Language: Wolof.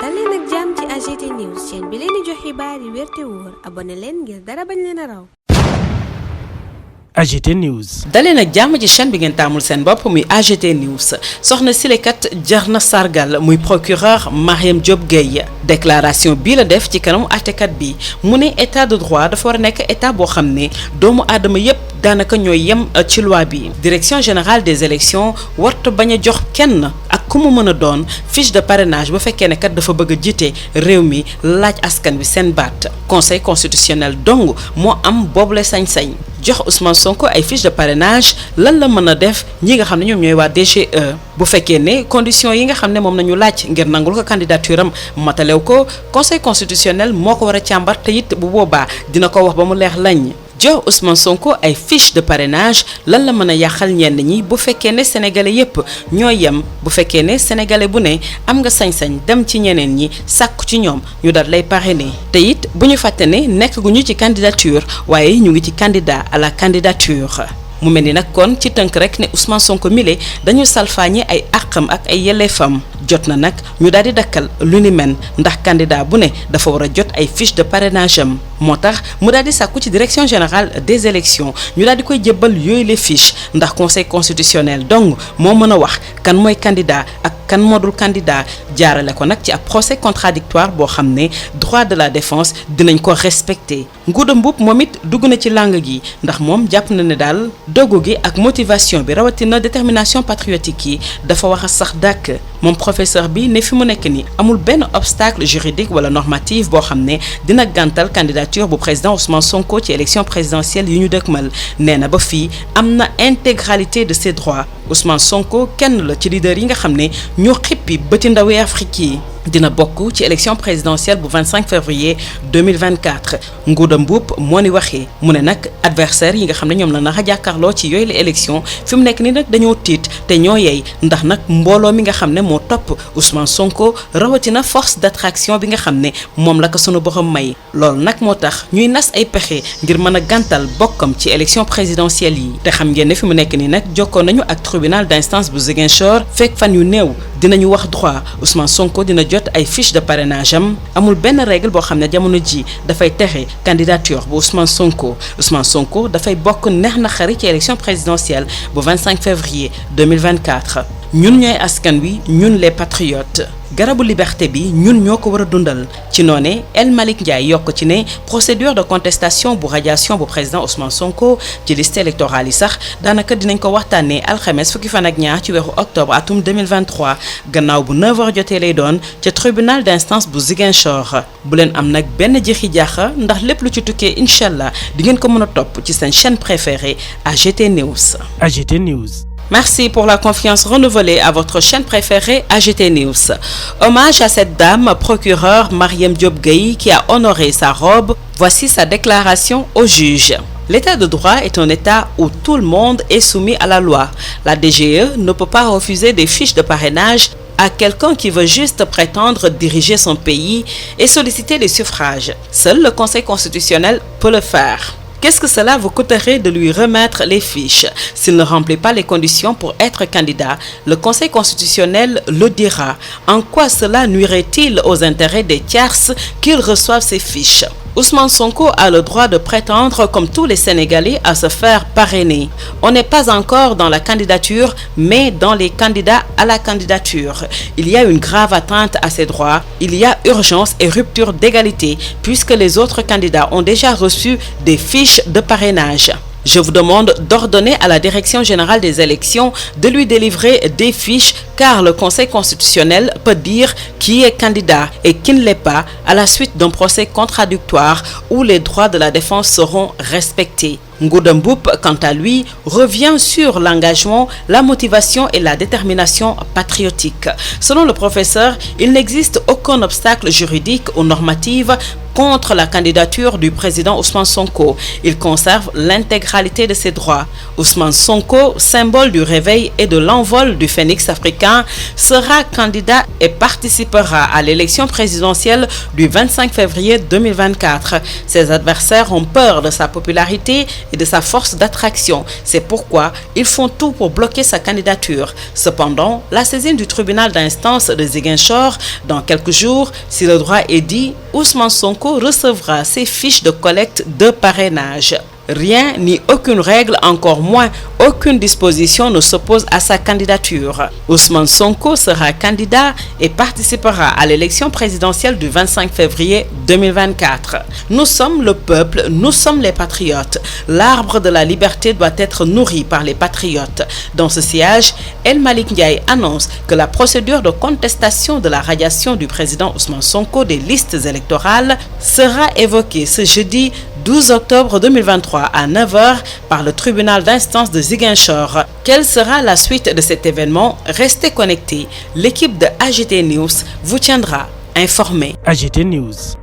dal leen ak jàmm ci AGT News chaîne bi leen di jox xibaar yi wér te wóor abonné leen ngir dara bañ leen a raw. AGT News. dalee nag jàmm ci chaîne bi ngeen taamul seen bopp muy AGT News soxna silekat jar na sargal muy procureur Mariam Diop Gueye déclaration bii la def ci kanamu àttekat bi mu ne état de droit dafa war a nekk état boo xam ne doomu aadama yépp daanaka ñooy yem ci loi bi direction générale des élections warta bañ a jox kenn ak ku mu mën a doon fiche de parrainage bu fekkee ne kat dafa bëgg a jiite réew mi laaj askan wi seen baat conseil constitutionnel dong moo am boobule sañ-sañ jox Ousmane Sonko ay fiche de parrainage lan la mën a def ñi nga xam ne ñoom ñooy waa DGE bu fekkee ne conditions yi nga xam ne moom nañu laaj ngir nangul ko candidature am matalew ko conseil constitutionnel moo ko war a càmbar te it bu boobaa dina ko wax ba mu leer lañ jox Ousmane Sonko ay fiche de parrainage lan la mën a yàqal ñenn ñi bu fekkee ne sénégalais yépp ñoo yem bu fekkee ne sénégalais bu ne am nga sañ-sañ dem ci ñeneen ñi sàkku ci ñoom ñu daal lay parrainer te it bu ñu fàtte ne nekk gu ñu ci candidature waaye ñu ngi ci candidat à la candidature. mu mel ni nag kon ci tënk rek ne Ousmane Sonko mile dañu salfaañe ay àqam ak ay yelleefam jot na nag ñu daal di dakkal lu ni mel ndax candidat bu ne dafa war a jot ay fiche de parrainage am moo tax mu daal di sàkku ci direction générale des élections ñu daal di koy jébbal yooyu les fiches ndax conseil constitutionnel donc moo mën a wax kan mooy candidat ak kan moo dul candidat jaarale ko nag ci ab procès contradictoire boo xam ne droit de la défense dinañ ko respecté Ngouda Mboup moom it dugg na ci langue gi ndax moom jàpp na ne daal dogu gi ak motivation bi rawatina détermination patriotique yi dafa wax a sax dàkk moom professeur bi ne fi mu nekk ni amul benn obstacle juridique wala normatif boo xam ne dina gàntal candidature bu président Ousmane Sonko ci élection présidentielle yu ñu dëkkmal nee na ba fii am na intégralité de ses droits Ousmane Sonko kenn la ci leader yi nga xam ne ñoo xippi bëti ndawi Afrique yi dina bokk ci élection présidentielle bu 25 février 2024 Ngouda Mboup moo ni waxee mu ne nag adversaire yi nga xam ne ñoom la naka jàkkaarloo ci yooyu la élection fi mu nekk ni nag dañoo tiit te ñoo yey ndax nag mbooloo mi nga xam ne moo topp Ousmane Sonko rawatina force d'attraction bi nga xam ne moom la ko sunu borom may loolu nag moo tax ñuy nas ay pexe ngir mën a gàntal bokkam ci élection présidentielle yi te xam ngeen ne fi mu nekk ni nag jokkoo nañu ak tribunal d'instance bu Ziguinchor fekk fan yu néew dinañu wax droit Ousmane Sonko dina jot ay fiche de parrainage am amul benn règle boo xam ne jamono ji dafay tere candidature bu Ousmane Sonko dafay bokk neex na xari ci élection présidentielle bu 25 février 2024 ñun ñooy askan wi ñun les patriotes garabu liberté bi ñun ñoo ko war a dundal ci noone El Malick Ndiaye yokk ci ne procédure de contestation bu radiation bu président Ousmane Sonko ci liste électorale yi sax daanaka dinañ ko waxtaanee alxames fukki fan ak ñaar ci weeru octobre atum 2023 gannaaw bu 9h jotee lay doon ca tribunal d'instance bu Ziguinchor bu leen am nag benn jixi jaaxa ndax lépp lu ci tukkee incha allah di ngeen ko mën a topp ci seen chaîne préférée AGT News. AGT News. Merci pour la confiance renouvelée à votre chaîne préférée AGT News. Hommage à cette dame, procureure Mariam Diop Gueye, qui a honoré sa robe. Voici sa déclaration au juge. L'état de droit est un état où tout le monde est soumis à la loi. La DGE ne peut pas refuser des fiches de parrainage à quelqu'un qui veut juste prétendre diriger son pays et solliciter des suffrages. Seul le Conseil constitutionnel peut le faire. Qu'est-ce que cela vous coûterait de lui remettre les fiches? S'il ne remplit pas les conditions pour être candidat, le Conseil constitutionnel le dira. En quoi cela nuirait-il aux intérêts des tierces qu'ils reçoivent ces fiches? Ousmane Sonko a le droit de prétendre, comme tous les Sénégalais, à se faire parrainer. On n'est pas encore dans la candidature, mais dans les candidats à la candidature. Il y a une grave atteinte à ces droits. Il y a urgence et rupture d'égalité, puisque les autres candidats ont déjà reçu des fiches de parrainage. Je vous demande d'ordonner à la Direction générale des élections de lui délivrer des fiches car le Conseil constitutionnel peut dire qui est candidat et qui ne l'est pas à la suite d'un procès contradictoire où les droits de la défense seront respectés. Ngouda Mboup, quant à lui, revient sur l'engagement, la motivation et la détermination patriotique. Selon le professeur, il n'existe aucun obstacle juridique ou normatif contre la candidature du président Ousmane Sonko. Il conserve l'intégralité de ses droits. Ousmane Sonko, symbole du réveil et de l'envol du phénix africain, sera candidat et participera à l'élection présidentielle du 25 février 2024. Ses adversaires ont peur de sa popularité et de sa force d'attraction. C'est pourquoi ils font tout pour bloquer sa candidature. Cependant, la saisine du tribunal d'instance de Ziguinchor dans quelques jours, si le droit est dit, Ousmane Sonko recevra ses fiches de collecte de parrainage. Rien ni aucune règle, encore moins aucune disposition ne s'oppose à sa candidature. Ousmane Sonko sera candidat et participera à l'élection présidentielle du 25 février 2024. Nous sommes le peuple, nous sommes les patriotes. L'arbre de la liberté doit être nourri par les patriotes. Dans ce siège, El Malick Ndiaye annonce que la procédure de contestation de la radiation du président Ousmane Sonko des listes électorales sera évoquée ce jeudi 12 octobre 2023 à 9h par le tribunal d'instance de Ziguinchor. Quelle sera la suite de cet événement? Restez connectés. L'équipe de AGT News vous tiendra informé. AGT News.